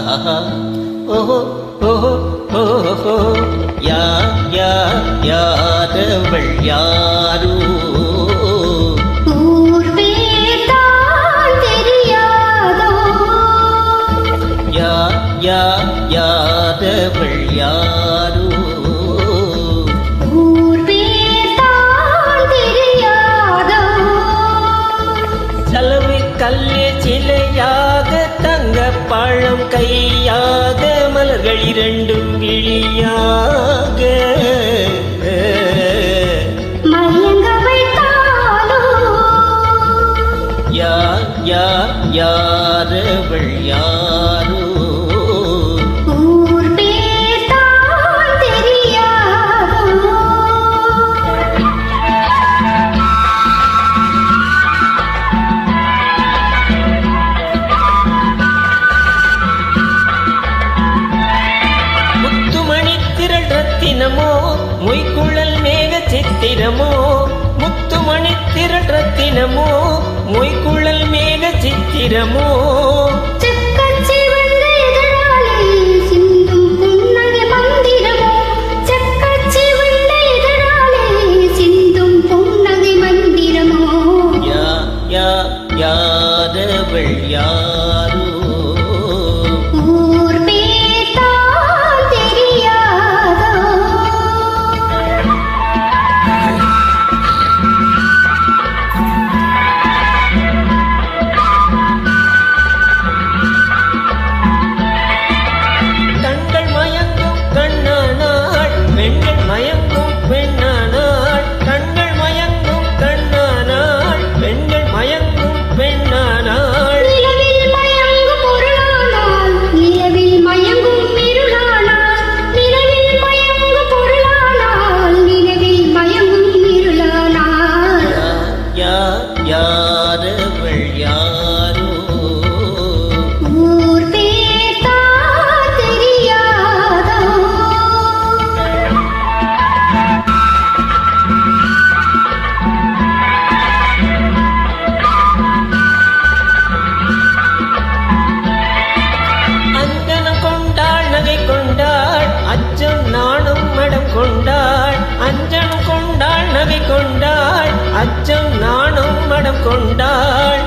ஓஹோ ஓஹோ ஓஹோ யாரவள் யாரோ யாரவள் யாரோ செலவு கல்லே சிலையாக தங்க பழம் கையாக மலர்கள் இரண்டும் விழியாக யாரவள் யாரோ ரத்தினமோ மொய்குழல் மேக சித்திரமோ முத்துமணி திரள் ரத்தினமோ மொய்குழல் மேக சித்திரமோ யாரவள் யாரோ யாரவள் யாரோ ஊர் பேத்தா தெரியாதோ அஞ்சனம் கொண்டாள் நகை கொண்டாள் அச்சம் நாணம் மடம் கொண்டாள் அஞ்சனம் கொண்டாள் நகை கொண்டாள் அச்சம் நாணம் மடம் கொண்டாள்